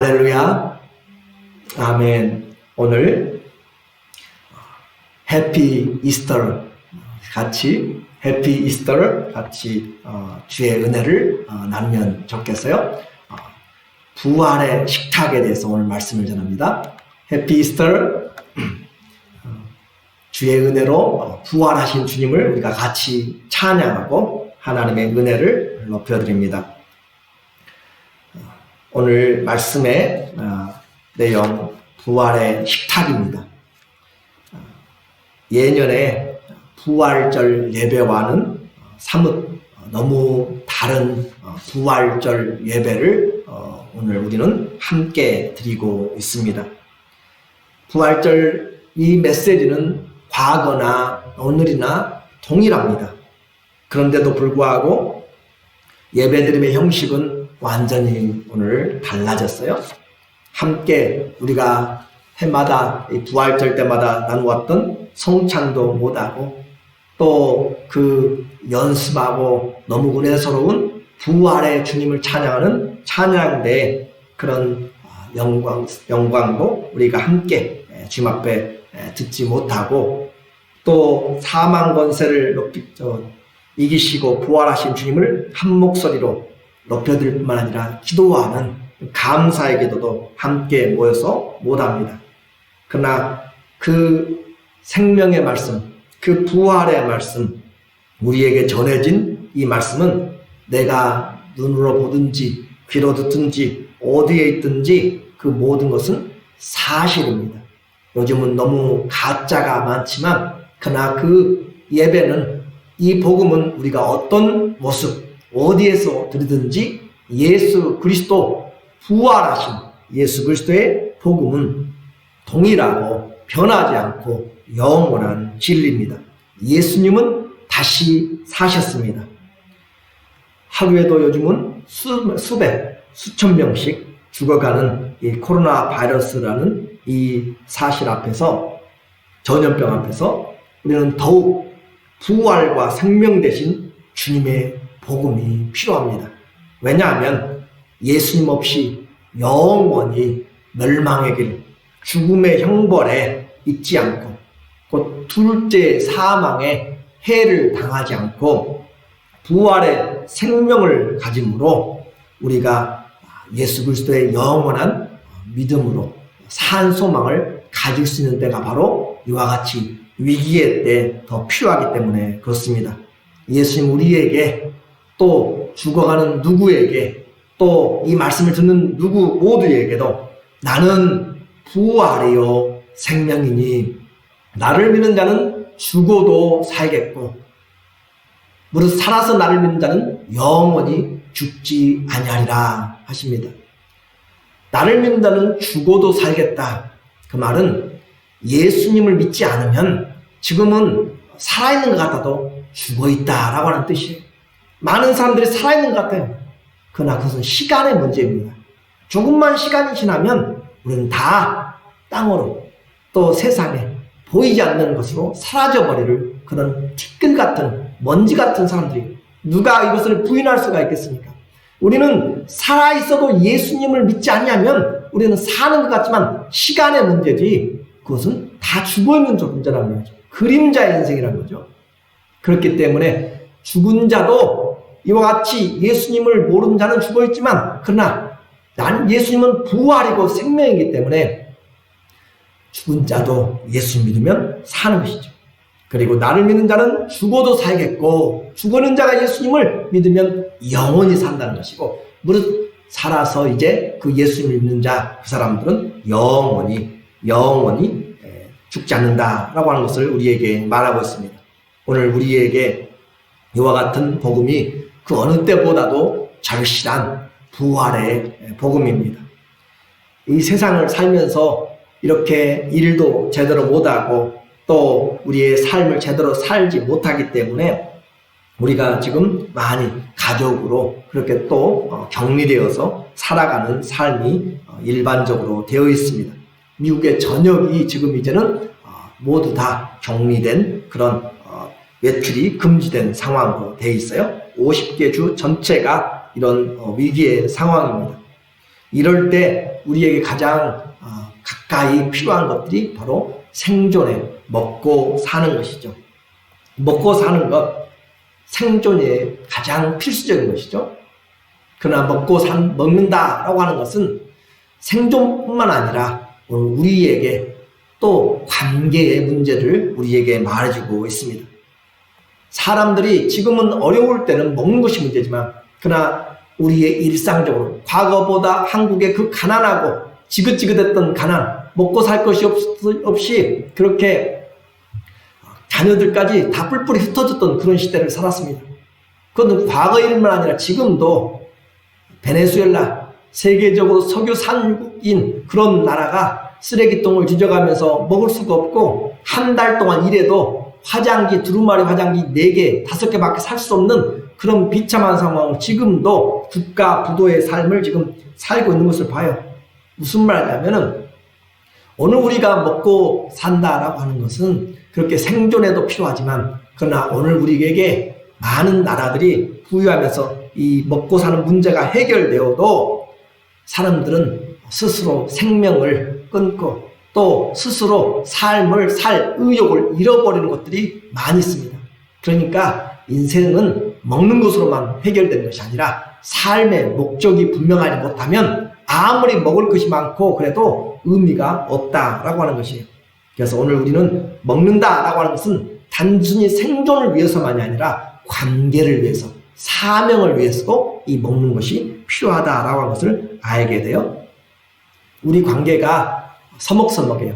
할렐루야. 아멘. 오늘 해피 이스터 같이 주의 은혜를 나누면 좋겠어요. 부활의 식탁에 대해서 오늘 말씀을 전합니다. 해피 이스터. 주의 은혜로 부활하신 주님을 우리가 같이 찬양하고 하나님의 은혜를 높여드립니다. 오늘 말씀의 내용, 부활의 식탁입니다. 예년에 부활절 예배와는 사뭇 너무 다른 부활절 예배를 오늘 우리는 함께 드리고 있습니다. 부활절 이 메시지는 과거나 오늘이나 동일합니다. 그런데도 불구하고 예배드림의 형식은 완전히 오늘 달라졌어요. 함께 우리가 해마다 부활절 때마다 나누었던 성찬도 못하고 또 그 연습하고 너무 은혜스러운 부활의 주님을 찬양하는 찬양대의 그런 영광도 우리가 함께 주님 앞에 듣지 못하고 또 사망 권세를 이기시고 부활하신 주님을 한 목소리로 높여드릴 뿐만 아니라 기도하는 감사의 기도도 함께 모여서 못합니다. 그러나 그 생명의 말씀, 그 부활의 말씀, 우리에게 전해진 이 말씀은 내가 눈으로 보든지 귀로 듣든지 어디에 있든지 그 모든 것은 사실입니다. 요즘은 너무 가짜가 많지만 그러나 그 예배는 이 복음은 우리가 어떤 모습 어디에서 들으든지 예수 그리스도 부활하신 예수 그리스도의 복음은 동일하고 변하지 않고 영원한 진리입니다. 예수님은 다시 사셨습니다. 하루에도 요즘은 수천 명씩 죽어가는 이 코로나 바이러스라는 이 사실 앞에서, 전염병 앞에서 우리는 더욱 부활과 생명 대신 주님의 복음이 필요합니다. 왜냐하면 예수님 없이 영원히 멸망의 길, 죽음의 형벌에 있지 않고 곧 둘째 사망의 해를 당하지 않고 부활의 생명을 가짐으로 우리가 예수 그리스도의 영원한 믿음으로 산 소망을 가질 수 있는 때가 바로 이와 같이 위기의 때 더 필요하기 때문에 그렇습니다. 예수님 우리에게 또 죽어가는 누구에게 또 이 말씀을 듣는 누구 모두에게도 나는 부활이요 생명이니 나를 믿는 자는 죽어도 살겠고 무릇 살아서 나를 믿는 자는 영원히 죽지 아니하리라 하십니다. 나를 믿는 자는 죽어도 살겠다. 그 말은 예수님을 믿지 않으면 지금은 살아있는 것 같아도 죽어있다라고 하는 뜻이에요. 많은 사람들이 살아있는 것 같아요. 그러나 그것은 시간의 문제입니다. 조금만 시간이 지나면 우리는 다 땅으로 또 세상에 보이지 않는 것으로 사라져버릴 그런 티끌 같은 먼지 같은 사람들이 누가 이것을 부인할 수가 있겠습니까? 우리는 살아있어도 예수님을 믿지 않냐면 우리는 사는 것 같지만 시간의 문제지 그것은 다 죽어있는 문제라는 거죠. 그림자의 인생이라는 거죠. 그렇기 때문에 죽은 자도 이와 같이 예수님을 모르는 자는 죽어있지만 그러나 예수님은 부활이고 생명이기 때문에 죽은 자도 예수 믿으면 사는 것이죠. 그리고 나를 믿는 자는 죽어도 살겠고 죽어는 자가 예수님을 믿으면 영원히 산다는 것이고 무릇 살아서 이제 그 예수님을 믿는 자 그 사람들은 영원히 죽지 않는다라고 하는 것을 우리에게 말하고 있습니다. 오늘 우리에게 이와 같은 복음이 그 어느 때보다도 절실한 부활의 복음입니다. 이 세상을 살면서 이렇게 일도 제대로 못하고 또 우리의 삶을 제대로 살지 못하기 때문에 우리가 지금 많이 가족으로 그렇게 또 격리되어서 살아가는 삶이 일반적으로 되어 있습니다. 미국의 전역이 지금 이제는 모두 다 격리된 그런 외출이 금지된 상황으로 되어 있어요. 50개 주 전체가 이런 위기의 상황입니다. 이럴 때 우리에게 가장 가까이 필요한 것들이 바로 생존에 먹고 사는 것이죠. 먹고 사는 것, 생존에 가장 필수적인 것이죠. 그러나 먹는다라고 하는 것은 생존뿐만 아니라 우리에게 또 관계의 문제를 우리에게 말해주고 있습니다. 사람들이 지금은 어려울 때는 먹는 것이 문제지만, 그러나 우리의 일상적으로 과거보다 한국의 그 가난하고 지긋지긋했던 가난, 먹고 살 것이 없이 그렇게 자녀들까지 다 뿔뿔이 흩어졌던 그런 시대를 살았습니다. 그건 과거의 일만 아니라 지금도 베네수엘라, 세계적으로 석유 산유국인 그런 나라가 쓰레기통을 뒤져가면서 먹을 수가 없고, 한 달 동안 일해도 화장기, 두루마리 화장기 4개, 5개밖에 살 수 없는 그런 비참한 상황을 지금도 국가 부도의 삶을 지금 살고 있는 것을 봐요. 무슨 말이냐면은, 오늘 우리가 먹고 산다라고 하는 것은 그렇게 생존에도 필요하지만, 그러나 오늘 우리에게 많은 나라들이 부유하면서 이 먹고 사는 문제가 해결되어도 사람들은 스스로 생명을 끊고 또 스스로 삶을 살 의욕을 잃어버리는 것들이 많이 있습니다. 그러니까 인생은 먹는 것으로만 해결되는 것이 아니라 삶의 목적이 분명하지 못하면 아무리 먹을 것이 많고 그래도 의미가 없다라고 하는 것이에요. 그래서 오늘 우리는 먹는다라고 하는 것은 단순히 생존을 위해서만이 아니라 관계를 위해서, 사명을 위해서도 이 먹는 것이 필요하다라고 하는 것을 알게 돼요. 우리 관계가 서먹서먹해요.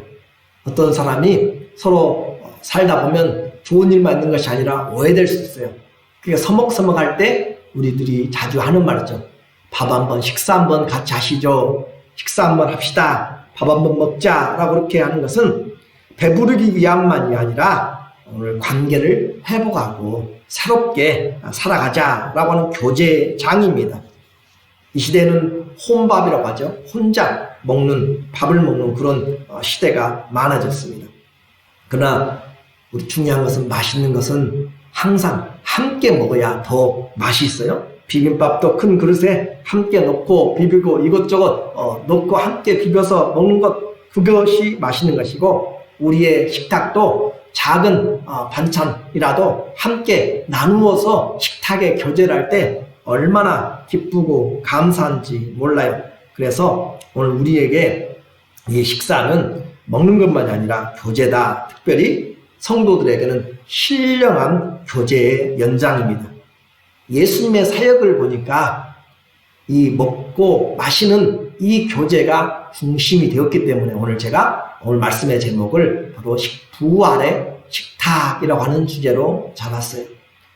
어떤 사람이 서로 살다 보면 좋은 일만 있는 것이 아니라 오해될 수 있어요. 그게 서먹서먹할 때 우리들이 자주 하는 말이죠. 밥 한번, 식사 한번 같이 하시죠. 식사 한번 합시다. 밥 한번 먹자라고 그렇게 하는 것은 배부르기 위함만이 아니라 오늘 관계를 회복하고 새롭게 살아가자라고 하는 교제장입니다. 이 시대는 혼밥이라고 하죠. 혼자 밥을 먹는 그런 시대가 많아졌습니다. 그러나 우리 중요한 것은, 맛있는 것은 항상 함께 먹어야 더 맛이 있어요. 비빔밥도 큰 그릇에 함께 넣고 비비고 이것저것 넣고 함께 비벼서 먹는 것, 그것이 맛있는 것이고, 우리의 식탁도 작은 반찬이라도 함께 나누어서 식탁에 교제를 할 때 얼마나 기쁘고 감사한지 몰라요. 그래서 오늘 우리에게 이 식사는 먹는 것만이 아니라 교제다. 특별히 성도들에게는 신령한 교제의 연장입니다. 예수님의 사역을 보니까 이 먹고 마시는 이 교제가 중심이 되었기 때문에 오늘 말씀의 제목을 바로 부활의 식탁이라고 하는 주제로 잡았어요.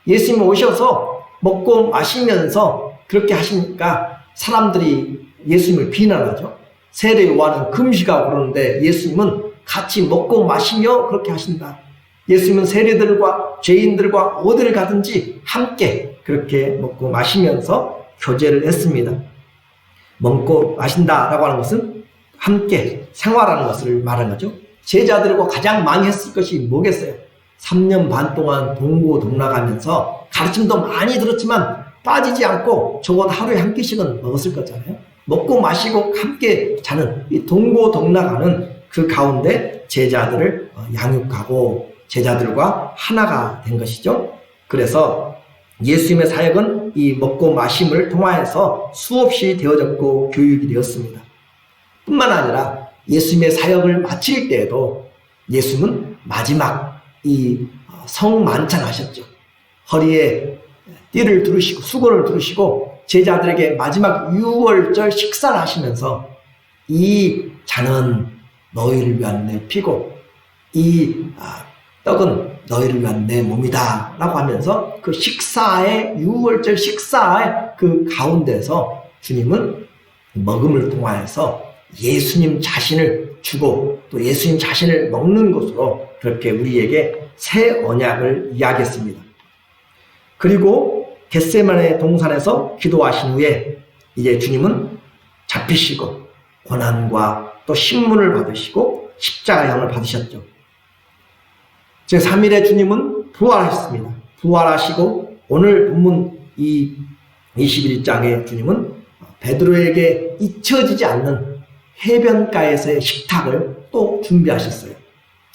예수님이 오셔서 먹고 마시면서 그렇게 하시니까 사람들이 예수님을 비난하죠. 세례 요한은 금식하고 그러는데 예수님은 같이 먹고 마시며 그렇게 하신다. 예수님은 세례들과 죄인들과 어디를 가든지 함께 그렇게 먹고 마시면서 교제를 했습니다. 먹고 마신다라고 하는 것은 함께 생활하는 것을 말하는 거죠. 제자들과 가장 많이 했을 것이 뭐겠어요? 3년 반 동안 동고동락하면서 가르침도 많이 들었지만 빠지지 않고 적어도 하루에 한 끼씩은 먹었을 거잖아요. 먹고 마시고 함께 자는 이 동고동락하는 그 가운데 제자들을 양육하고 제자들과 하나가 된 것이죠. 그래서 예수님의 사역은 이 먹고 마심을 통하여서 수없이 되어졌고 교육이 되었습니다. 뿐만 아니라 예수님의 사역을 마칠 때에도 예수님은 마지막 이 성만찬 하셨죠. 허리에 띠를 두르시고 수건을 두르시고 제자들에게 마지막 유월절 식사를 하시면서 이 잔은 너희를 위한 내 피고 이 떡은 너희를 위한 내 몸이다 라고 하면서 그 식사의 유월절 식사의 그 가운데서 주님은 먹음을 통하여서 예수님 자신을 주고 또 예수님 자신을 먹는 것으로 그렇게 우리에게 새 언약을 이야기했습니다. 그리고 겟세마네 동산에서 기도하신 후에 이제 주님은 잡히시고 고난과 또 신문을 받으시고 십자가형을 받으셨죠. 제3일에 주님은 부활하셨습니다. 부활하시고 오늘 본문 이 21장에 주님은 베드로에게 잊혀지지 않는 해변가에서의 식탁을 또 준비하셨어요.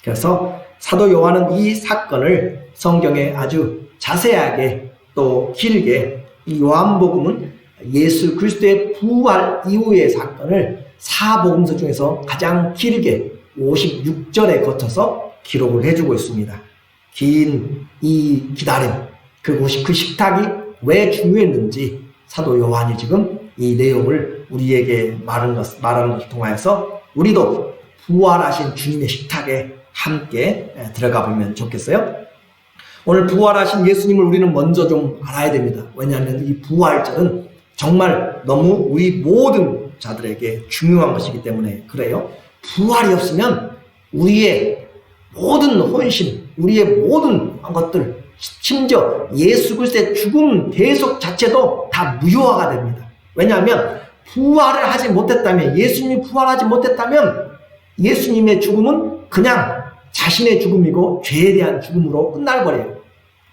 그래서 사도 요한은 이 사건을 성경에 아주 자세하게 또 길게, 이 요한복음은 예수 그리스도의 부활 이후의 사건을 사복음서 중에서 가장 길게 56절에 거쳐서 기록을 해주고 있습니다. 긴 이 기다림, 그 식탁이 왜 중요했는지 사도 요한이 지금 이 내용을 우리에게 말하는 것을 통하여서 우리도 부활하신 주님의 식탁에 함께 들어가 보면 좋겠어요. 오늘 부활하신 예수님을 우리는 먼저 좀 알아야 됩니다. 왜냐하면 이 부활절은 정말 너무 우리 모든 자들에게 중요한 것이기 때문에 그래요. 부활이 없으면 우리의 모든 혼심, 우리의 모든 것들, 심지어 예수 그리스도의 죽음 대속 자체도 다 무효화가 됩니다. 왜냐하면 부활을 하지 못했다면, 예수님이 부활하지 못했다면 예수님의 죽음은 그냥 자신의 죽음이고 죄에 대한 죽음으로 끝날거려요.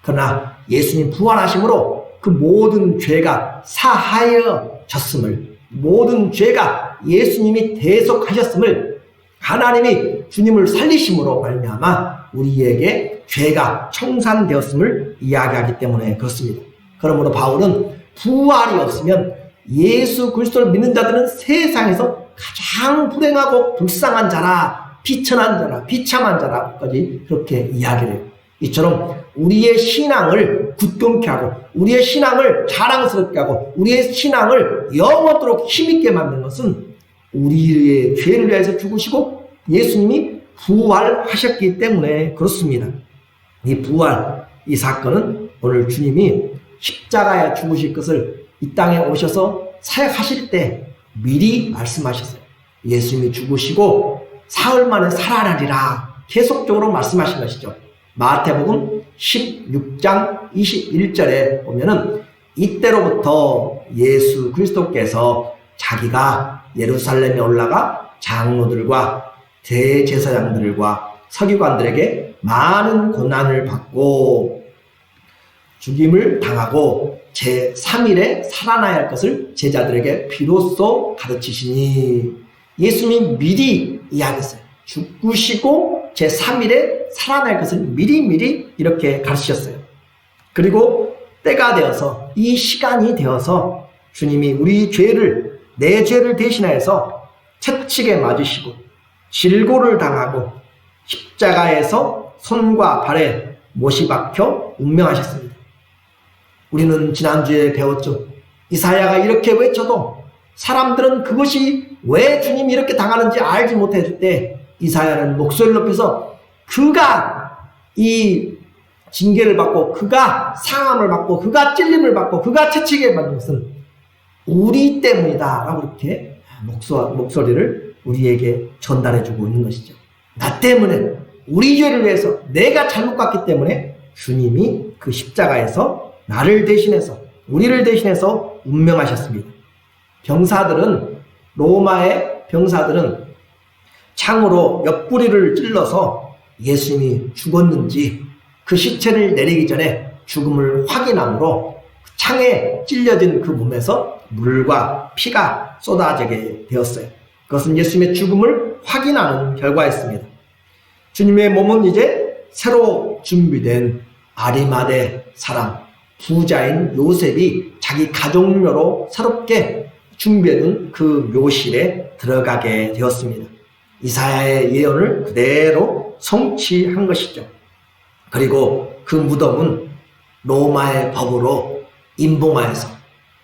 그러나 예수님 부활하심으로 그 모든 죄가 사하여졌음을, 모든 죄가 예수님이 대속하셨음을, 하나님이 주님을 살리심으로 말미암아 우리에게 죄가 청산되었음을 이야기하기 때문에 그렇습니다. 그러므로 바울은 부활이 없으면 예수 그리스도를 믿는 자들은 세상에서 가장 불행하고 불쌍한 자라, 비천한 자라, 비참한 자라까지 그렇게 이야기를 해요. 이처럼 우리의 신앙을 굳건케 하고, 우리의 신앙을 자랑스럽게 하고, 우리의 신앙을 영원토록 힘있게 만든 것은 우리의 죄를 위해서 죽으시고 예수님이 부활하셨기 때문에 그렇습니다. 이 부활, 이 사건은 오늘 주님이 십자가에 죽으실 것을 이 땅에 오셔서 사역하실 때 미리 말씀하셨어요. 예수님이 죽으시고 사흘 만에 살아나리라 계속적으로 말씀하신 것이죠. 마태복음 16장 21절에 보면은 이때로부터 예수 그리스도께서 자기가 예루살렘에 올라가 장로들과 대제사장들과 서기관들에게 많은 고난을 받고 죽임을 당하고 제3일에 살아나야 할 것을 제자들에게 비로소 가르치시니, 예수님이 미리 이야기했어요. 죽으시고 제3일에 살아날 것을 미리 이렇게 가르치셨어요. 그리고 때가 되어서, 이 시간이 되어서 주님이 우리 죄를, 내 죄를 대신하여서 채찍에 맞으시고 질고를 당하고 십자가에서 손과 발에 못이 박혀 운명하셨습니다. 우리는 지난주에 배웠죠. 이사야가 이렇게 외쳐도 사람들은 그것이 왜 주님이 이렇게 당하는지 알지 못했을 때 이사야는 목소리를 높여서 그가 이 징계를 받고, 그가 상함을 받고, 그가 찔림을 받고, 그가 채찍에 받는 것은 우리 때문이다 라고 이렇게 목소리를 우리에게 전달해주고 있는 것이죠. 나 때문에, 우리 죄를 위해서, 내가 잘못 갔기 때문에 주님이 그 십자가에서 나를 대신해서, 우리를 대신해서 운명하셨습니다. 로마의 병사들은 창으로 옆구리를 찔러서 예수님이 죽었는지 그 시체를 내리기 전에 죽음을 확인함으로 창에 찔려진 그 몸에서 물과 피가 쏟아지게 되었어요. 그것은 예수님의 죽음을 확인하는 결과였습니다. 주님의 몸은 이제 새로 준비된 아리마대 사람, 부자인 요셉이 자기 가족묘로 새롭게 준비해둔 그 묘실에 들어가게 되었습니다. 이사야의 예언을 그대로 성취한 것이죠. 그리고 그 무덤은 로마의 법으로 임봉하여서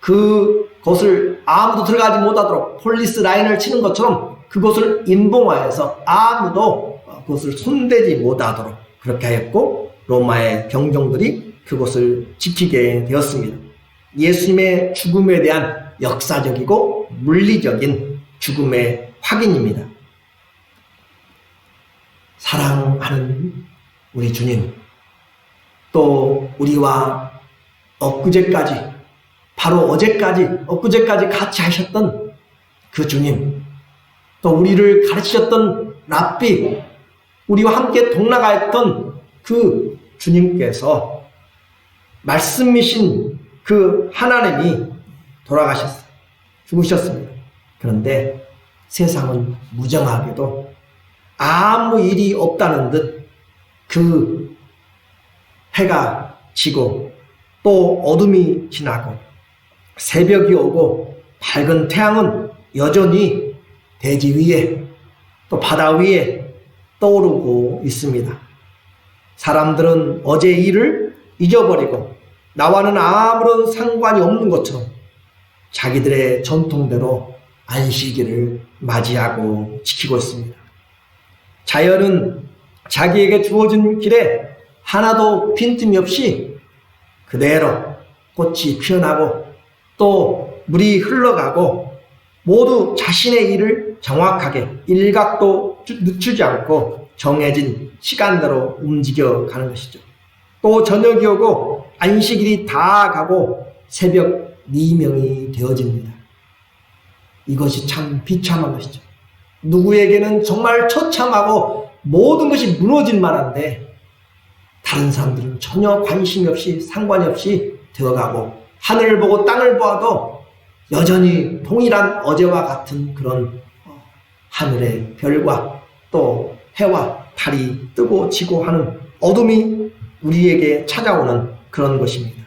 그곳을 아무도 들어가지 못하도록 폴리스 라인을 치는 것처럼 그곳을 임봉하여서 아무도 그곳을 손대지 못하도록 그렇게 하였고, 로마의 병정들이 그곳을 지키게 되었습니다. 예수님의 죽음에 대한 역사적이고 물리적인 죽음의 확인입니다. 사랑하는 우리 주님, 또 우리와 엊그제까지 같이 하셨던 그 주님, 또 우리를 가르치셨던 랍비, 우리와 함께 동나가했던 그 주님께서, 말씀이신 그 하나님이 돌아가셨어요. 죽으셨습니다. 그런데 세상은 무정하게도 아무 일이 없다는 듯 그 해가 지고 또 어둠이 지나고 새벽이 오고 밝은 태양은 여전히 대지 위에 또 바다 위에 떠오르고 있습니다. 사람들은 어제 일을 잊어버리고 나와는 아무런 상관이 없는 것처럼 자기들의 전통대로 안식일을 맞이하고 지키고 있습니다. 자연은 자기에게 주어진 길에 하나도 빈틈이 없이 그대로 꽃이 피어나고 또 물이 흘러가고 모두 자신의 일을 정확하게 일각도 늦추지 않고 정해진 시간대로 움직여가는 것이죠. 또 저녁이 오고 안식일이 다 가고 새벽 미명이 되어집니다. 이것이 참 비참한 것이죠. 누구에게는 정말 처참하고 모든 것이 무너질 만한데 다른 사람들은 전혀 관심이 없이 상관이 없이 되어가고 하늘을 보고 땅을 보아도 여전히 동일한 어제와 같은 그런 하늘의 별과 또 해와 달이 뜨고 지고 하는 어둠이 우리에게 찾아오는 그런 것입니다.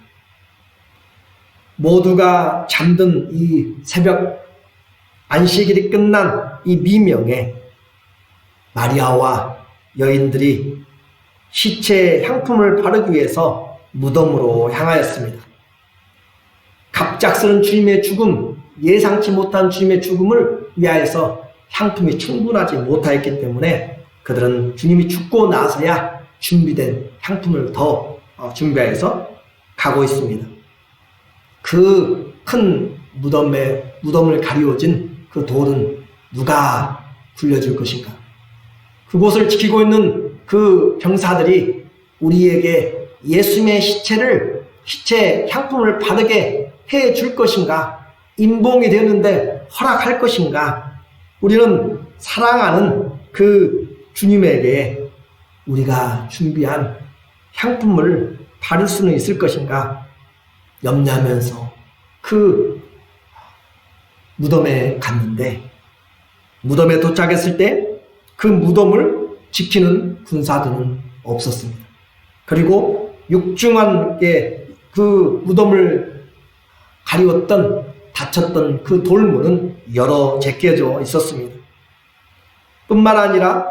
모두가 잠든 이 새벽 안식일이 끝난 이 미명에 마리아와 여인들이 시체에 향품을 바르기 위해서 무덤으로 향하였습니다. 갑작스런 주님의 죽음, 예상치 못한 주님의 죽음을 위하여서 향품이 충분하지 못하였기 때문에 그들은 주님이 죽고 나서야 준비된 향품을 더 준비하여서 가고 있습니다. 그 큰 무덤을 가리워진 그 돌은 누가 굴려줄 것인가? 그곳을 지키고 있는 그 병사들이 우리에게 예수님의 시체 향품을 바르게 해 줄 것인가? 임봉이 되었는데 허락할 것인가? 우리는 사랑하는 그 주님에게 우리가 준비한 향품을 바를 수는 있을 것인가? 염려하면서 그 무덤에 갔는데 무덤에 도착했을 때 그 무덤을 지키는 군사들은 없었습니다. 그리고 육중한 그 무덤을 가리웠던 닫혔던 그 돌문은 열어 제껴져 있었습니다. 뿐만 아니라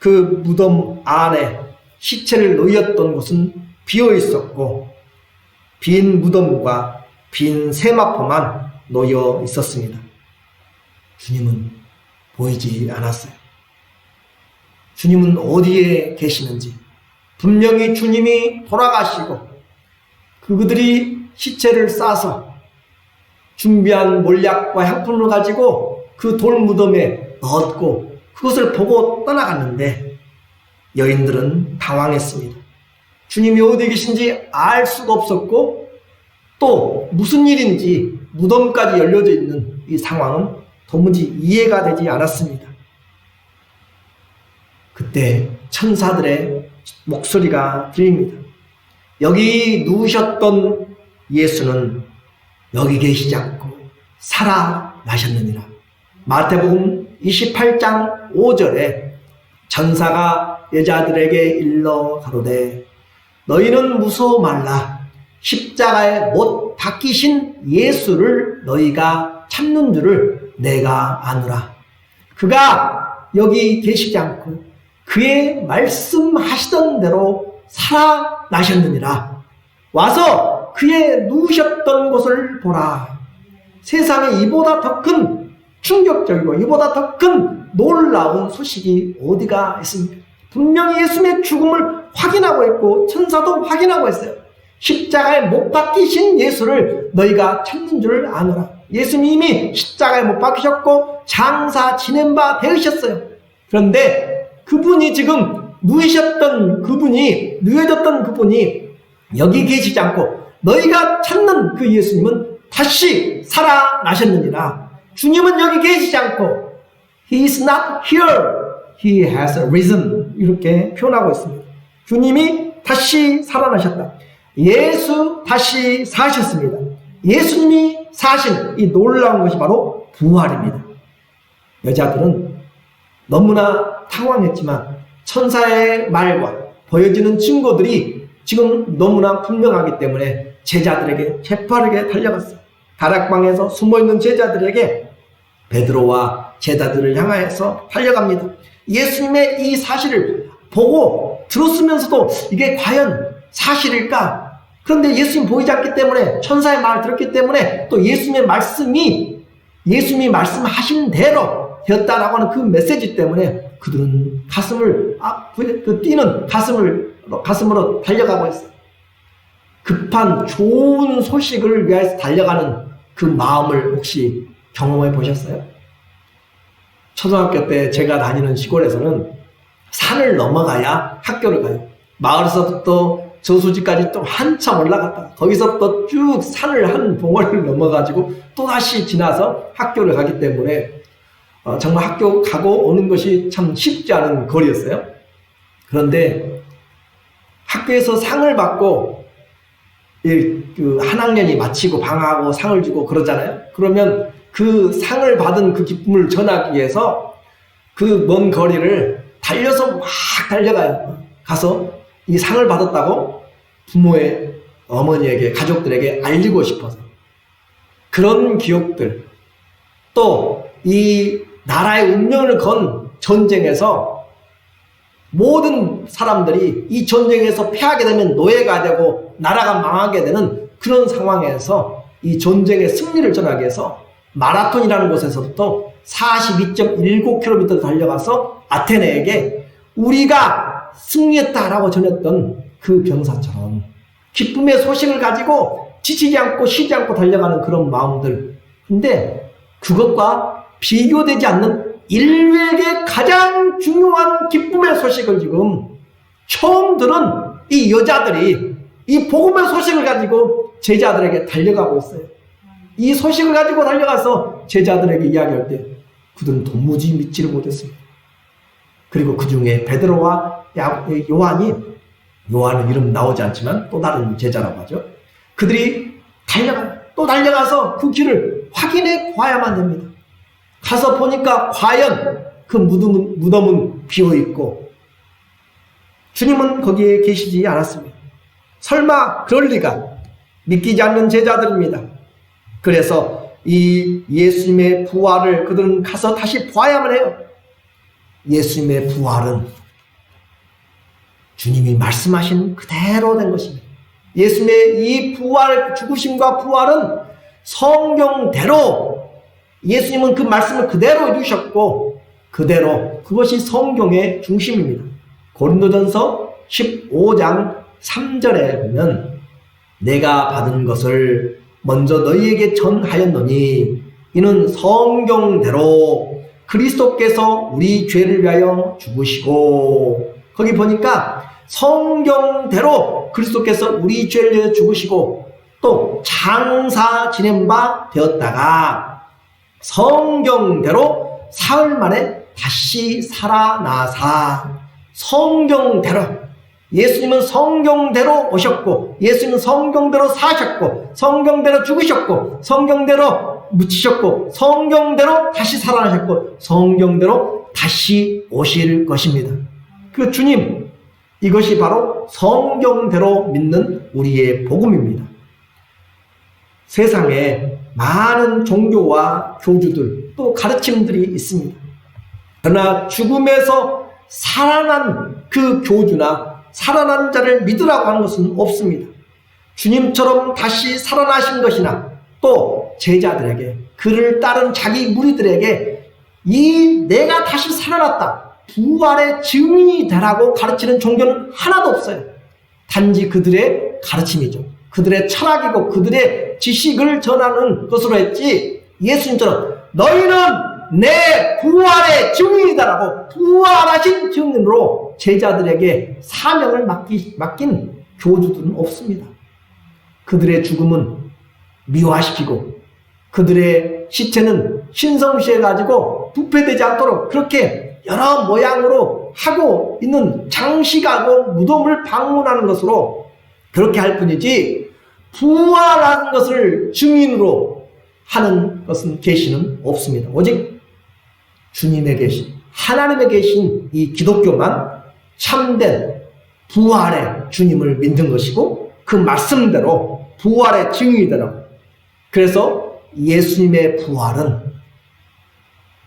그 무덤 안에 시체를 놓였던 곳은 비어 있었고 빈 무덤과 빈 세마포만 놓여 있었습니다. 주님은 보이지 않았어요. 주님은 어디에 계시는지 분명히 주님이 돌아가시고 그들이 시체를 싸서 준비한 몰약과 향품을 가지고 그 돌무덤에 넣었고 그것을 보고 떠나갔는데 여인들은 당황했습니다. 주님이 어디 계신지 알 수가 없었고 또 무슨 일인지 무덤까지 열려져 있는 이 상황은 도무지 이해가 되지 않았습니다. 그때 천사들의 목소리가 들립니다. 여기 누우셨던 예수는 여기 계시지 않고 살아나셨느니라. 마태복음 28장 5절에 천사가 여자들에게 일러 가로되 너희는 무서워 말라. 십자가에 못 박히신 예수를 너희가 찾는 줄을 내가 아노라. 그가 여기 계시지 않고 그의 말씀하시던 대로 살아나셨느니라. 와서 그의 누우셨던 곳을 보라. 세상에 이보다 더 큰 충격적이고 이보다 더 큰 놀라운 소식이 어디가 있습니까? 분명히 예수님의 죽음을 확인하고 있고 천사도 확인하고 있어요. 십자가에 못 박히신 예수를 너희가 찾는 줄 아노라. 예수님이 십자가에 못 박히셨고 장사 지낸 바 되으셨어요. 그런데 그분이 지금 누워졌던 그분이 여기 계시지 않고 너희가 찾는 그 예수님은 다시 살아나셨느니라. 주님은 여기 계시지 않고 He is not here. He has risen. 이렇게 표현하고 있습니다. 주님이 다시 살아나셨다. 예수 다시 사셨습니다. 예수님이 사신 이 놀라운 것이 바로 부활입니다. 여자들은 너무나 당황했지만 천사의 말과 보여지는 증거들이 지금 너무나 분명하기 때문에 제자들에게 재빠르게 달려갔어요. 다락방에서 숨어있는 제자들에게 베드로와 제자들을 향하여서 달려갑니다. 예수님의 이 사실을 보고 들었으면서도 이게 과연 사실일까? 그런데 예수님 보이지 않기 때문에, 천사의 말을 들었기 때문에, 또 예수님의 말씀이 예수님이 말씀하신 대로 되었다라고 하는 그 메시지 때문에 그들은 가슴을 뛰는 가슴으로 달려가고 있어요. 급한 좋은 소식을 위해서 달려가는 그 마음을 혹시 경험해 보셨어요? 초등학교 때 제가 다니는 시골에서는 산을 넘어가야 학교를 가요. 마을에서부터 저수지까지 또 한참 올라갔다가 거기서부터 쭉 산을 한 봉우리를 넘어가지고 또다시 지나서 학교를 가기 때문에 정말 학교 가고 오는 것이 참 쉽지 않은 거리였어요. 그런데 학교에서 상을 받고 한 학년이 마치고 방학하고 상을 주고 그러잖아요. 그러면 그 상을 받은 그 기쁨을 전하기 위해서 그 먼 거리를 달려서 막 달려가요. 가서 이 상을 받았다고 부모의 어머니에게, 가족들에게 알리고 싶어서. 그런 기억들, 또 이 나라의 운명을 건 전쟁에서 모든 사람들이 이 전쟁에서 패하게 되면 노예가 되고 나라가 망하게 되는 그런 상황에서 이 전쟁의 승리를 전하기 위해서 마라톤이라는 곳에서부터 42.19km 달려가서 아테네에게 우리가 승리했다라고 전했던 그 병사처럼 기쁨의 소식을 가지고 지치지 않고 쉬지 않고 달려가는 그런 마음들. 근데 그것과 비교되지 않는 인류에게 가장 중요한 기쁨의 소식을 지금 처음 들은 이 여자들이 이 복음의 소식을 가지고 제자들에게 달려가고 있어요. 이 소식을 가지고 달려가서 제자들에게 이야기할 때 그들은 도무지 믿지를 못했습니다. 그리고 그 중에 베드로와 요한은 이름 나오지 않지만 또 다른 제자라고 하죠. 그들이 또 달려가서 그 길을 확인해 봐야만 됩니다. 가서 보니까 과연 그 무덤은 비어있고 주님은 거기에 계시지 않았습니다. 설마 그럴 리가, 믿기지 않는 제자들입니다. 그래서 이 예수님의 부활을 그들은 가서 다시 봐야만 해요. 예수님의 부활은 주님이 말씀하신 그대로 된 것입니다. 예수님의 이 부활, 죽으심과 부활은 성경대로, 예수님은 그 말씀을 그대로 이루셨고 그대로, 그것이 성경의 중심입니다. 고린도전서 15장 3절에 보면 내가 받은 것을 먼저 너희에게 전하였노니 이는 성경대로 그리스도께서 우리 죄를 위하여 죽으시고, 거기 보니까 성경대로 그리스도께서 우리 죄를 위하여 죽으시고 또 장사 지낸 바 되었다가 성경대로 사흘 만에 다시 살아나사. 성경대로, 예수님은 성경대로 오셨고 예수님은 성경대로 사셨고 성경대로 죽으셨고 성경대로 묻히셨고 성경대로 다시 살아나셨고 성경대로 다시 오실 것입니다. 그 주님, 이것이 바로 성경대로 믿는 우리의 복음입니다. 세상에 많은 종교와 교주들 또 가르침들이 있습니다. 그러나 죽음에서 살아난 그 교주나 살아난 자를 믿으라고 하는 것은 없습니다. 주님처럼 다시 살아나신 것이나 또 제자들에게, 그를 따른 자기 무리들에게 이 내가 다시 살아났다, 부활의 증인이 되라고 가르치는 종교는 하나도 없어요. 단지 그들의 가르침이죠. 그들의 철학이고 그들의 지식을 전하는 것으로 했지, 예수님처럼 너희는 내 부활의 증인이다라고 부활하신 증인으로 제자들에게 사명을 맡긴 교주들은 없습니다. 그들의 죽음은 미화시키고 그들의 시체는 신성시해가지고 부패되지 않도록 그렇게 여러 모양으로 하고 있는 장식하고 무덤을 방문하는 것으로 그렇게 할 뿐이지, 부활한 것을 증인으로 하는 것은 계시는 없습니다. 오직 주님의 계신, 하나님의 계신 이 기독교만 참된 부활의 주님을 믿는 것이고 그 말씀대로 부활의 증인이더라고요. 그래서 예수님의 부활은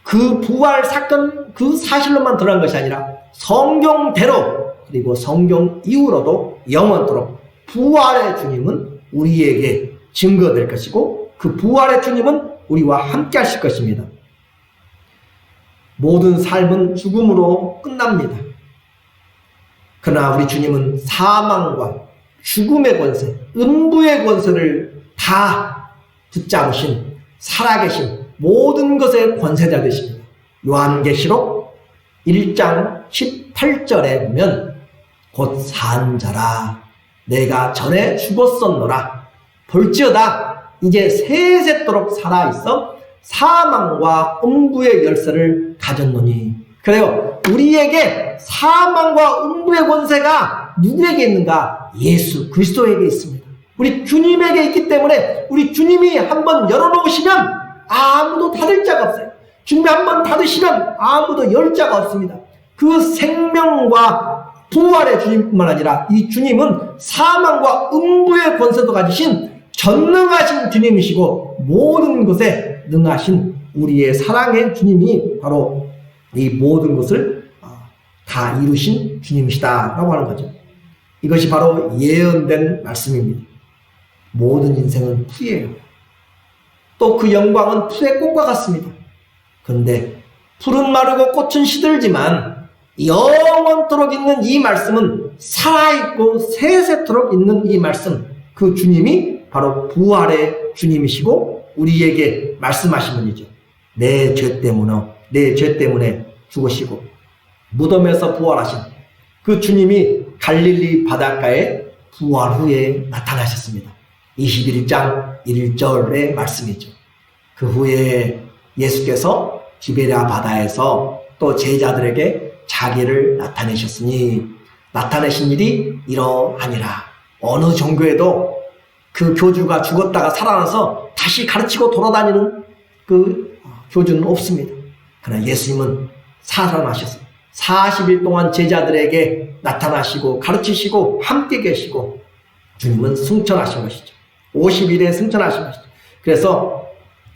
그 부활 사건, 그 사실로만 드러난 것이 아니라 성경대로 그리고 성경 이후로도 영원토록 부활의 주님은 우리에게 증거될 것이고 그 부활의 주님은 우리와 함께 하실 것입니다. 모든 삶은 죽음으로 끝납니다. 그러나 우리 주님은 사망과 죽음의 권세, 음부의 권세를 다 붙잡으신 살아계신 모든 것의 권세자 되십니다. 요한계시록 1장 18절에 보면 곧 산 자라 내가 전에 죽었었노라 볼지어다 이제 세세토록 살아있어 사망과 음부의 열쇠를 가졌노니. 그래요. 우리에게 사망과 음부의 권세가 누구에게 있는가? 예수 그리스도에게 있습니다. 우리 주님에게 있기 때문에 우리 주님이 한번 열어놓으시면 아무도 닫을 자가 없어요. 주님이 한번 닫으시면 아무도 열 자가 없습니다. 그 생명과 부활의 주님뿐만 아니라 이 주님은 사망과 음부의 권세도 가지신 전능하신 주님이시고 모든 것에 능하신 우리의 사랑의 주님이 바로 이 모든 것을 다 이루신 주님이시다 라고 하는 거죠. 이것이 바로 예언된 말씀입니다. 모든 인생은 풀이에요. 또 그 영광은 풀의 꽃과 같습니다. 그런데 풀은 마르고 꽃은 시들지만 영원토록 있는 이 말씀은 살아있고 세세토록 있는 이 말씀, 그 주님이 바로 부활의 주님이시고 우리에게 말씀하신 분이죠. 내 죄 때문에 죽으시고 무덤에서 부활하신 그 주님이 갈릴리 바닷가에 부활 후에 나타나셨습니다. 21장 1절의 말씀이죠. 그 후에 예수께서 디베랴 바다에서 또 제자들에게 자기를 나타내셨으니 나타내신 일이 이러하니라. 어느 종교에도 그 교주가 죽었다가 살아나서 다시 가르치고 돌아다니는 그 교주는 없습니다. 그러나 예수님은 살아나셨어요. 40일 동안 제자들에게 나타나시고 가르치시고 함께 계시고 주님은 승천하신 것이죠. 50일에 승천하신 것이죠. 그래서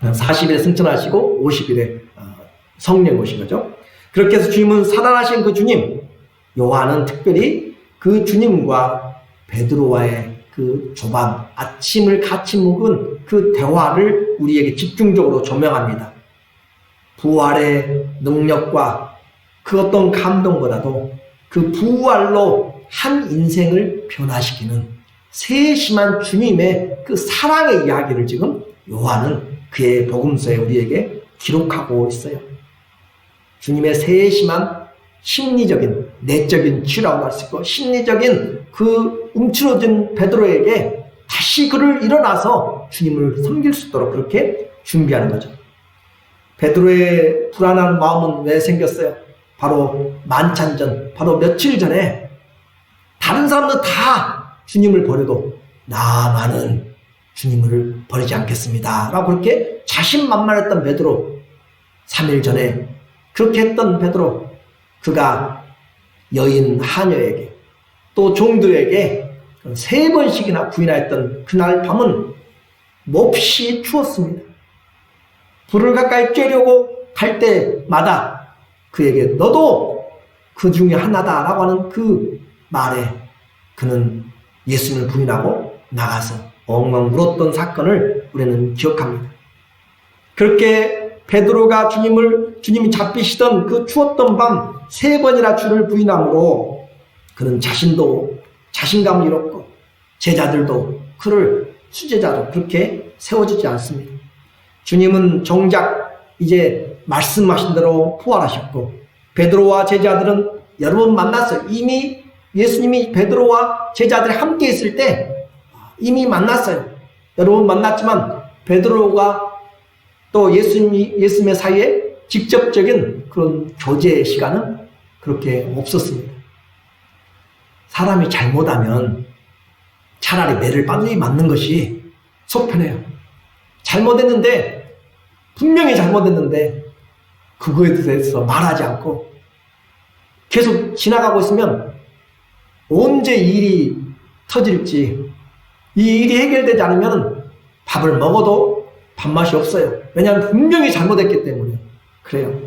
40일에 승천하시고 50일에 성령 오신 거죠. 그렇게 해서 주님은 살아나신 그 주님, 요한은 특별히 그 주님과 베드로와의 그 조반, 아침을 같이 묵은 그 대화를 우리에게 집중적으로 조명합니다. 부활의 능력과 그 어떤 감동보다도 그 부활로 한 인생을 변화시키는 세심한 주님의 그 사랑의 이야기를 지금 요한은 그의 복음서에 우리에게 기록하고 있어요. 주님의 세심한 심리적인, 내적인 치유라고 할 수 있고 심리적인 그 움츠러진 베드로에게 다시 그를 일어나서 주님을 섬길 수 있도록 그렇게 준비하는 거죠. 베드로의 불안한 마음은 왜 생겼어요? 바로 만찬전, 바로 며칠 전에 다른 사람들 다 주님을 버려도 나만은 주님을 버리지 않겠습니다 라고 그렇게 자신만만했던 베드로, 3일 전에 그렇게 했던 베드로, 그가 여인 하녀에게 또 종들에게 3번씩이나 부인하였던 그날 밤은 몹시 추웠습니다. 불을 가까이 쬐려고 갈 때마다 그에게 너도 그 중에 하나다라고 하는 그 말에 그는 예수님을 부인하고 나가서 엉엉 울었던 사건을 우리는 기억합니다. 그렇게 베드로가 주님이 잡히시던 그 추웠던 밤 3번이나 주를 부인함으로 그는 자신도 자신감을 잃었고 제자들도 그를 수제자로 그렇게 세워지지 않습니다. 주님은 정작 이제 말씀하신 대로 부활하셨고 베드로와 제자들은 여러 번 만났어요. 이미 예수님이 베드로와 제자들이 함께 있을 때 이미 만났어요. 여러 번 만났지만 베드로가 또 예수님의 사이에 직접적인 그런 교제 시간은 그렇게 없었습니다. 사람이 잘못하면 차라리 매를 빠르게 맞는 것이 속 편해요. 잘못했는데, 분명히 잘못했는데 그거에 대해서 말하지 않고 계속 지나가고 있으면 언제 이 일이 터질지, 이 일이 해결되지 않으면 밥을 먹어도 밥맛이 없어요. 왜냐하면 분명히 잘못했기 때문에 그래요.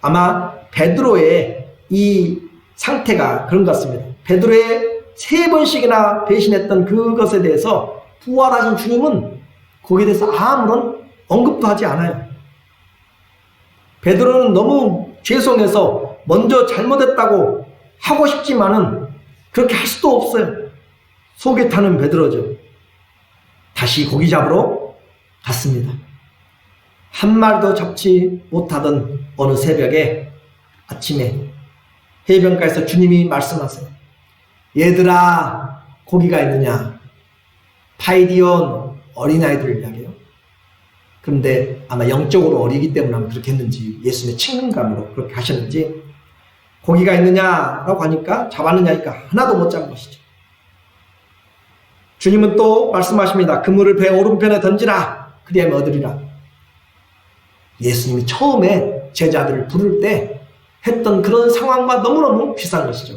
아마 베드로의 이 상태가 그런 것 같습니다. 베드로의 3번씩이나 배신했던 그것에 대해서 부활하신 주님은 거기에 대해서 아무런 언급도 하지 않아요. 베드로는 너무 죄송해서 먼저 잘못했다고 하고 싶지만은 그렇게 할 수도 없어요. 속이 타는 베드로죠. 다시 고기 잡으러 갔습니다. 한 마리도 잡지 못하던 어느 새벽에 아침에 해변가에서 주님이 말씀하세요. 얘들아, 고기가 있느냐? 파이디온 어린아이들을 이야기해요. 그런데 아마 영적으로 어리기 때문에 아마 그렇게 했는지, 예수님의 친근감으로 그렇게 하셨는지, 고기가 있느냐라고 하니까 잡았느냐니까 하나도 못 잡은 것이죠. 주님은 또 말씀하십니다. 그물을 배 오른편에 던지라. 그리하면 얻으리라. 예수님이 처음에 제자들을 부를 때 했던 그런 상황과 너무너무 비슷한 것이죠.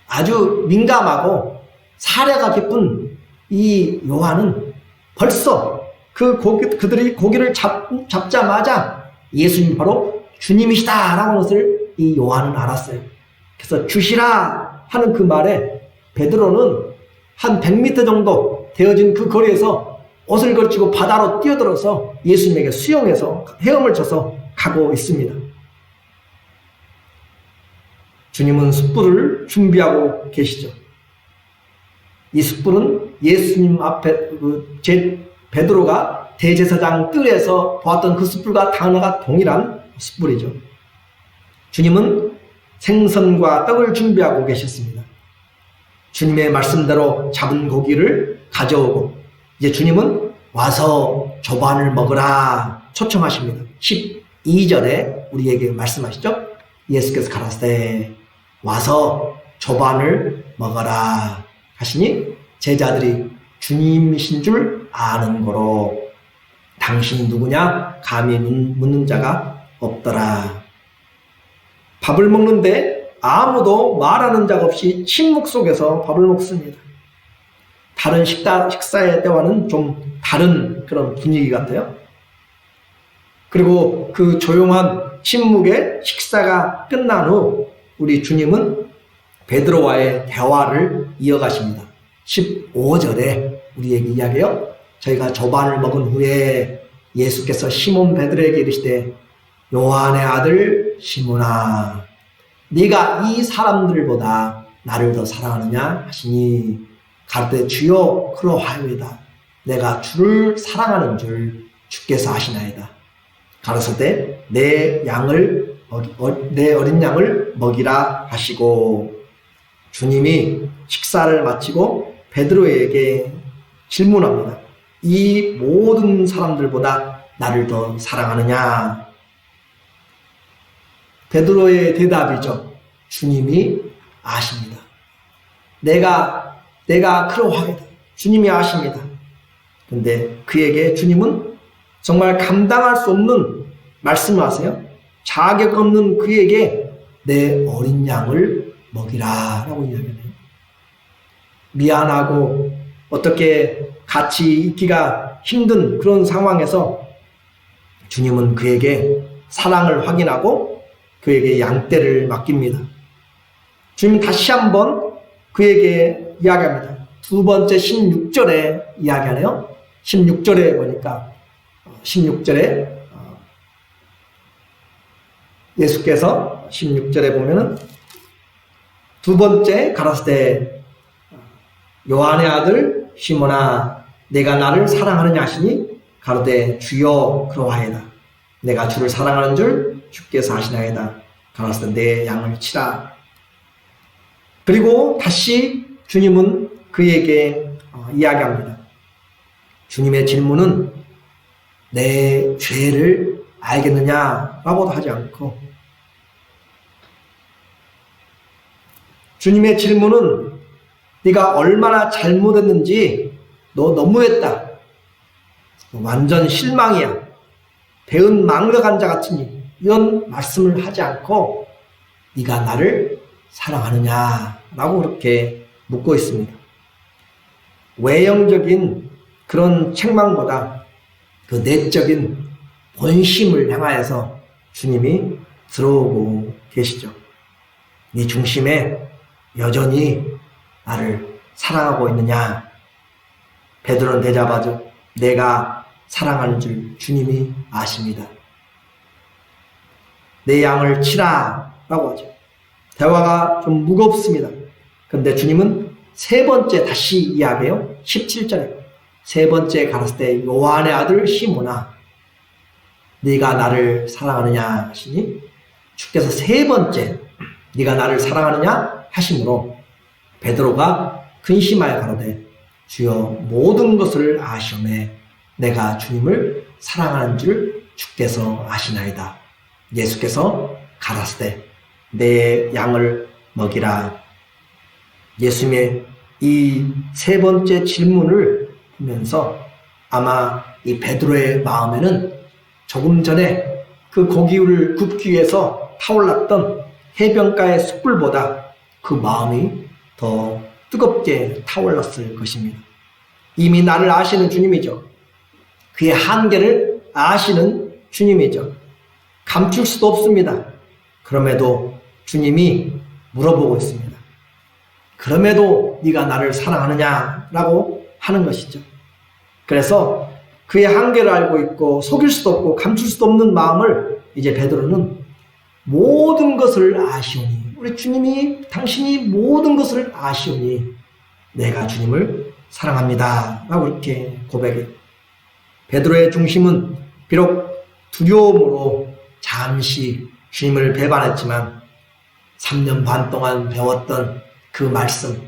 아주 민감하고 사려가 깊은 이 요한은 벌써 그들이 고기를 잡자마자 예수님이 바로 주님이시다라고 하는 것을 이 요한은 알았어요. 그래서 주시라 하는 그 말에 베드로는 한 100m 정도 되어진 그 거리에서 옷을 걸치고 바다로 뛰어들어서 예수님에게 수영해서 헤엄을 쳐서 가고 있습니다. 주님은 숯불을 준비하고 계시죠. 이 숯불은 예수님 앞에 베드로가 대제사장 뜰에서 보았던 그 숯불과 단어가 동일한 숯불이죠. 주님은 생선과 떡을 준비하고 계셨습니다. 주님의 말씀대로 잡은 고기를 가져오고 이제 주님은 와서 조반을 먹으라 초청하십니다. 12절에 우리에게 말씀하시죠. 예수께서 가라사대 와서 조반을 먹어라 하시니 제자들이 주님이신 줄 아는 거로 당신이 누구냐 감히 묻는 자가 없더라. 밥을 먹는데 아무도 말하는 자가 없이 침묵 속에서 밥을 먹습니다. 다른 식사의 때와는 좀 다른 그런 분위기 같아요. 그리고 그 조용한 침묵의 식사가 끝난 후 우리 주님은 베드로와의 대화를 이어가십니다. 15절에 우리에게 이야기해요. 저희가 조반을 먹은 후에 예수께서 시몬 베드로에게 이르시되 요한의 아들 시몬아 네가 이 사람들보다 나를 더 사랑하느냐 하시니 가르되 주여 그러하오이다. 내가 주를 사랑하는 줄 주께서 아시나이다. 가로사대 내 어린 양을 먹이라 하시고 주님이 식사를 마치고 베드로에게 질문합니다. 이 모든 사람들보다 나를 더 사랑하느냐? 베드로의 대답이죠. 주님이 아십니다. 내가 그러하겠다. 주님이 아십니다. 그런데 그에게 주님은 정말 감당할 수 없는 말씀을 하세요. 자격 없는 그에게 내 어린 양을 먹이라 라고 이야기해요. 미안하고 어떻게 같이 있기가 힘든 그런 상황에서 주님은 그에게 사랑을 확인하고 그에게 양떼를 맡깁니다. 주님은 다시 한번 그에게 이야기합니다. 두 번째 16절에 이야기하네요. 16절에 보니까 16절에 예수께서 16절에 보면은 두 번째 가라사대 요한의 아들 시몬아 내가 나를 사랑하느냐 하시니 가로되 주여 그러하이다. 내가 주를 사랑하는 줄 주께서 아시나이다. 가라사대 내 양을 치라. 그리고 다시 주님은 그에게 이야기합니다. 주님의 질문은 내 죄를 알겠느냐라고도 하지 않고 주님의 질문은 네가 얼마나 잘못했는지 너 너무했다. 완전 실망이야. 배은 망령한 자 같으니 이런 말씀을 하지 않고 네가 나를 사랑하느냐라고 그렇게 묻고 있습니다. 외형적인 그런 책망보다 그 내적인 본심을 향하여서 주님이 들어오고 계시죠. 네 중심에 여전히 나를 사랑하고 있느냐? 베드로는 대답하죠. 내가 사랑하는 줄 주님이 아십니다. 내 양을 치라 라고 하죠. 대화가 좀 무겁습니다. 그런데 주님은 세 번째 다시 이야기해요. 17절에 세 번째 가르칠 때 요한의 아들 시몬아 네가 나를 사랑하느냐 하시니 주께서 세 번째 네가 나를 사랑하느냐 하심으로 베드로가 근심하여 가로되 주여 모든 것을 아시오매 내가 주님을 사랑하는 줄 주께서 아시나이다. 예수께서 가라사대 내 양을 먹이라. 예수님의 이 세 번째 질문을 보면서 아마 이 베드로의 마음에는 조금 전에 그 고기를 굽기 위해서 타올랐던 해변가의 숯불보다 그 마음이 더 뜨겁게 타올랐을 것입니다. 이미 나를 아시는 주님이죠. 그의 한계를 아시는 주님이죠. 감출 수도 없습니다. 그럼에도 주님이 물어보고 있습니다. 그럼에도 네가 나를 사랑하느냐라고 하는 것이죠. 그래서 그의 한계를 알고 있고 속일 수도 없고 감출 수도 없는 마음을 이제 베드로는 모든 것을 아시오니 우리 주님이 당신이 모든 것을 아시오니 내가 주님을 사랑합니다 라고 이렇게 고백해요. 베드로의 중심은 비록 두려움으로 잠시 주님을 배반했지만 3년 반 동안 배웠던 그 말씀,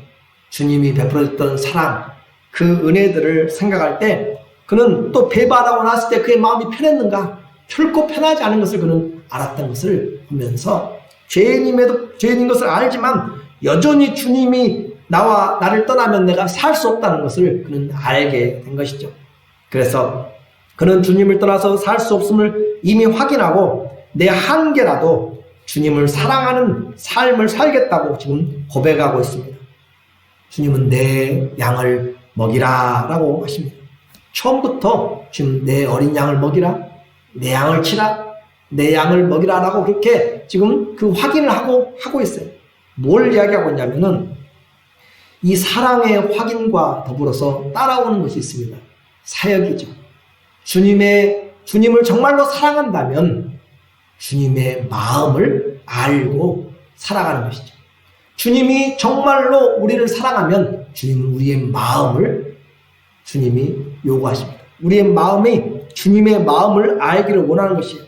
주님이 베풀어줬던 사랑, 그 은혜들을 생각할 때 그는 또 배반하고 났을 때 그의 마음이 편했는가? 결코 편하지 않은 것을 그는 알았던 것을 보면서 죄인인 것을 알지만 여전히 주님이 나를 떠나면 내가 살 수 없다는 것을 그는 알게 된 것이죠. 그래서 그는 주님을 떠나서 살 수 없음을 이미 확인하고 내 한계라도 주님을 사랑하는 삶을 살겠다고 지금 고백하고 있습니다. 주님은 내 양을 먹이라 라고 하십니다. 처음부터 지금 내 어린 양을 먹이라, 내 양을 치라, 내 양을 먹이라 라고 그렇게 지금 그 확인을 하고 있어요. 뭘 이야기하고 있냐면은 이 사랑의 확인과 더불어서 따라오는 것이 있습니다. 사역이죠. 주님을 정말로 사랑한다면 주님의 마음을 알고 살아가는 것이죠. 주님이 정말로 우리를 사랑하면 주님은 우리의 마음을 주님이 요구하십니다. 우리의 마음이 주님의 마음을 알기를 원하는 것이에요.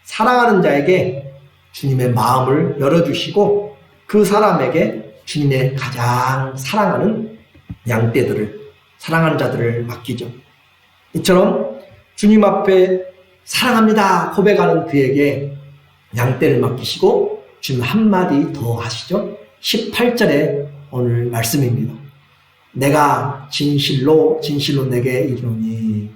사랑하는 자에게 주님의 마음을 열어주시고 그 사람에게 주님의 가장 사랑하는 양떼들을, 사랑하는 자들을 맡기죠. 이처럼 주님 앞에 사랑합니다 고백하는 그에게 양떼를 맡기시고 주님 한마디 더 하시죠. 18절에 오늘 말씀입니다. 내가 진실로 내게 이르노니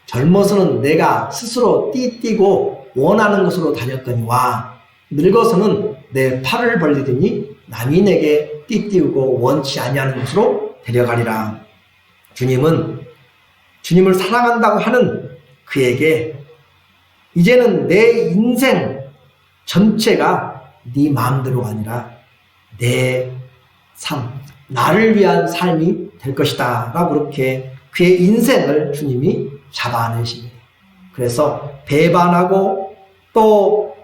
젊어서는 내가 스스로 띠띠고 원하는 곳으로 다녔거니와 늙어서는 내 팔을 벌리더니 남이 내게 띠띠우고 원치 아니하는 곳으로 데려가리라. 주님은 주님을 사랑한다고 하는 그에게 이제는 내 인생 전체가 네 마음대로가 아니라 내 삶, 나를 위한 삶이 될 것이다 라고 그렇게 그의 인생을 주님이 잡아내십니다. 그래서 배반하고 또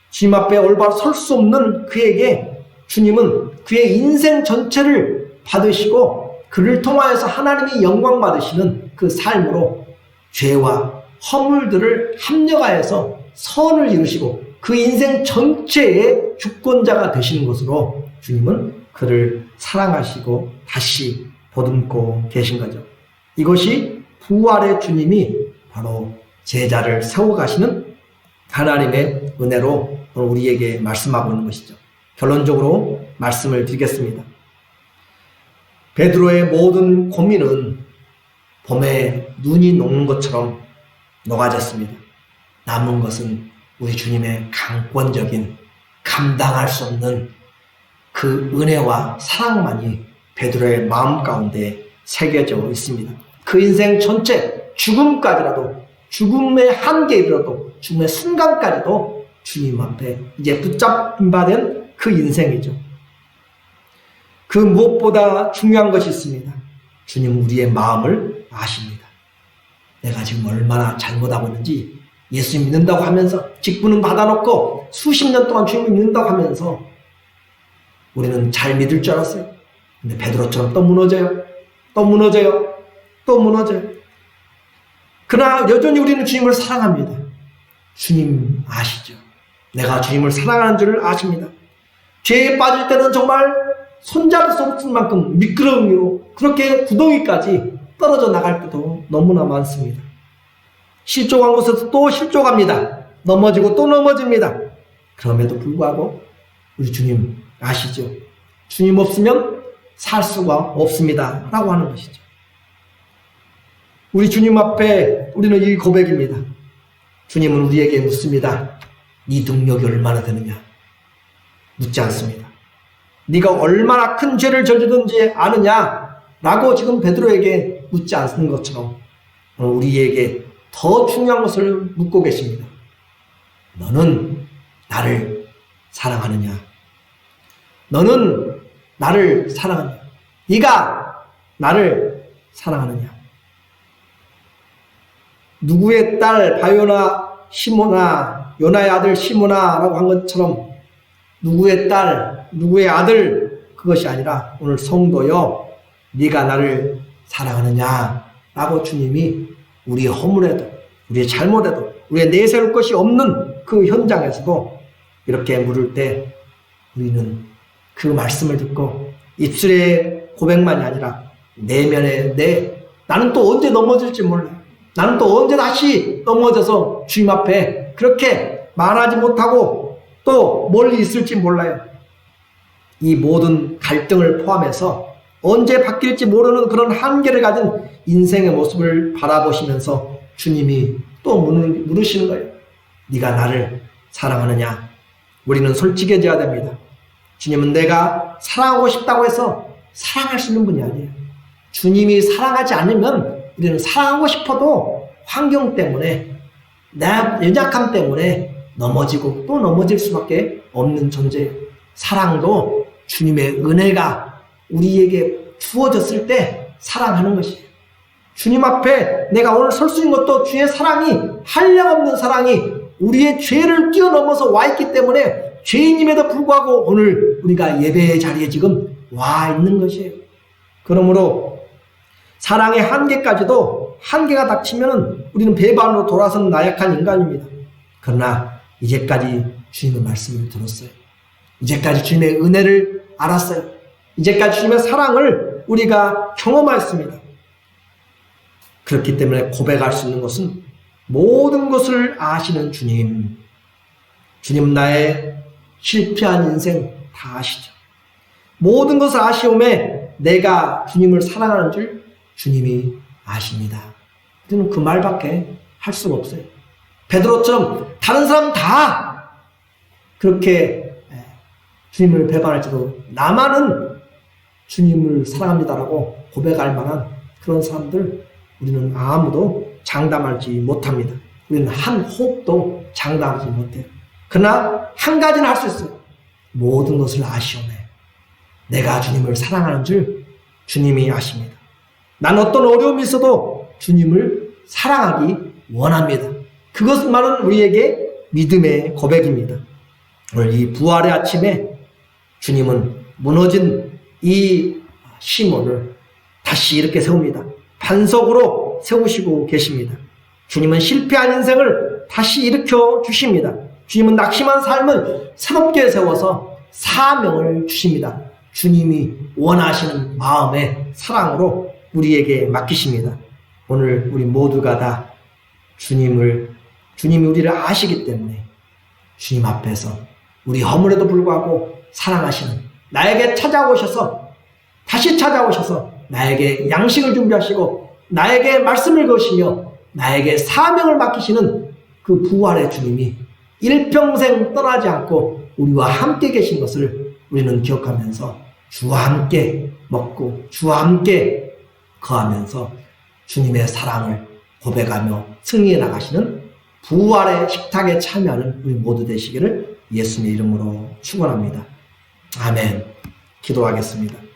주님 앞에 올바로 설 수 없는 그에게 주님은 그의 인생 전체를 받으시고 그를 통하여서 하나님이 영광 받으시는 그 삶으로 죄와 허물들을 합력하여서 선을 이루시고 그 인생 전체의 주권자가 되시는 것으로 주님은 그를 사랑하시고 다시 보듬고 계신 거죠. 이것이 부활의 주님이 바로 제자를 세워가시는 하나님의 은혜로 우리에게 말씀하고 있는 것이죠. 결론적으로 말씀을 드리겠습니다. 베드로의 모든 고민은 봄에 눈이 녹는 것처럼 녹아졌습니다. 남은 것은 우리 주님의 강권적인 감당할 수 없는 그 은혜와 사랑만이 베드로의 마음 가운데 새겨져 있습니다. 그 인생 전체 죽음까지라도, 죽음의 한계에 이르러도, 죽음의 순간까지도 주님 앞에 이제 붙잡힌 바 된 그 인생이죠. 그 무엇보다 중요한 것이 있습니다. 주님은 우리의 마음을 아십니다. 내가 지금 얼마나 잘못하고 있는지, 예수님 믿는다고 하면서 직분은 받아놓고 수십 년 동안 주님을 믿는다고 하면서 우리는 잘 믿을 줄 알았어요. 근데 베드로처럼 또 무너져요. 또 무너져요. 또 무너져요. 그러나 여전히 우리는 주님을 사랑합니다. 주님 아시죠? 내가 주님을 사랑하는 줄을 아십니다. 죄에 빠질 때는 정말 손잡을 수 없을 만큼 미끄러움으로 그렇게 구덩이까지 떨어져 나갈 때도 너무나 많습니다. 실족한 곳에서 또 실족합니다. 넘어지고 또 넘어집니다. 그럼에도 불구하고 우리 주님 아시죠? 주님 없으면 살 수가 없습니다 라고 하는 것이죠. 우리 주님 앞에 우리는 이 고백입니다. 주님은 우리에게 묻습니다. 네 능력이 얼마나 되느냐? 묻지 않습니다. 네가 얼마나 큰 죄를 저지르는지 아느냐? 라고 지금 베드로에게 묻지 않는 것처럼 우리에게 더 중요한 것을 묻고 계십니다. 너는 나를 사랑하느냐? 너는 나를 사랑하느냐? 네가 나를 사랑하느냐? 누구의 딸 바요나 시모나, 요나의 아들 시모나라고 한 것처럼 누구의 딸, 누구의 아들, 그것이 아니라 오늘 성도여, 네가 나를 사랑하느냐? 라고 주님이 우리의 허물에도, 우리의 잘못에도, 우리의 내세울 것이 없는 그 현장에서도 이렇게 물을 때 우리는 그 말씀을 듣고 입술의 고백만이 아니라 내면의 나는 또 언제 넘어질지 몰라요. 나는 또 언제 다시 넘어져서 주님 앞에 그렇게 말하지 못하고 또 멀리 있을지 몰라요. 이 모든 갈등을 포함해서 언제 바뀔지 모르는 그런 한계를 가진 인생의 모습을 바라보시면서 주님이 또 물으시는 거예요. 네가 나를 사랑하느냐? 우리는 솔직해져야 됩니다. 주님은 내가 사랑하고 싶다고 해서 사랑할 수 있는 분이 아니에요. 주님이 사랑하지 않으면 우리는 사랑하고 싶어도 환경 때문에, 내 연약함 때문에 넘어지고 또 넘어질 수밖에 없는 존재예요. 사랑도 주님의 은혜가 우리에게 주어졌을 때 사랑하는 것이에요. 주님 앞에 내가 오늘 설 수 있는 것도 주의 사랑이, 한량없는 사랑이 우리의 죄를 뛰어넘어서 와 있기 때문에 죄인임에도 불구하고 오늘 우리가 예배의 자리에 지금 와 있는 것이에요. 그러므로 사랑의 한계까지도 한계가 닥치면 우리는 배반으로 돌아서는 나약한 인간입니다. 그러나 이제까지 주님의 말씀을 들었어요. 이제까지 주님의 은혜를 알았어요. 이제까지 주님의 사랑을 우리가 경험하였습니다. 그렇기 때문에 고백할 수 있는 것은 모든 것을 아시는 주님. 주님은 나의 실패한 인생 다 아시죠. 모든 것을 아시오매 내가 주님을 사랑하는 줄 주님이 아십니다. 우리는 그 말밖에 할 수가 없어요. 베드로처럼 다른 사람 다 그렇게 주님을 배반할지도 나만은 주님을 사랑합니다라고 고백할 만한 그런 사람들 우리는 아무도 장담하지 못합니다. 우리는 한 호흡도 장담하지 못해요. 그러나 한 가지는 할 수 있어요. 모든 것을 아시오매 내가 주님을 사랑하는 줄 주님이 아십니다. 난 어떤 어려움이 있어도 주님을 사랑하기 원합니다. 그것만은 우리에게 믿음의 고백입니다. 오늘 이 부활의 아침에 주님은 무너진 이 시몬을 다시 이렇게 세웁니다. 반석으로 세우시고 계십니다. 주님은 실패한 인생을 다시 일으켜 주십니다. 주님은 낙심한 삶을 새롭게 세워서 사명을 주십니다. 주님이 원하시는 마음의 사랑으로 우리에게 맡기십니다. 오늘 우리 모두가 다 주님이 우리를 아시기 때문에 주님 앞에서 우리 허물에도 불구하고 사랑하시는 나에게 찾아오셔서 다시 찾아오셔서 나에게 양식을 준비하시고 나에게 말씀을 거시며 나에게 사명을 맡기시는 그 부활의 주님이 일평생 떠나지 않고 우리와 함께 계신 것을 우리는 기억하면서 주와 함께 먹고 주와 함께 거하면서 주님의 사랑을 고백하며 승리해 나가시는 부활의 식탁에 참여하는 우리 모두 되시기를 예수님의 이름으로 축원합니다. 아멘. 기도하겠습니다.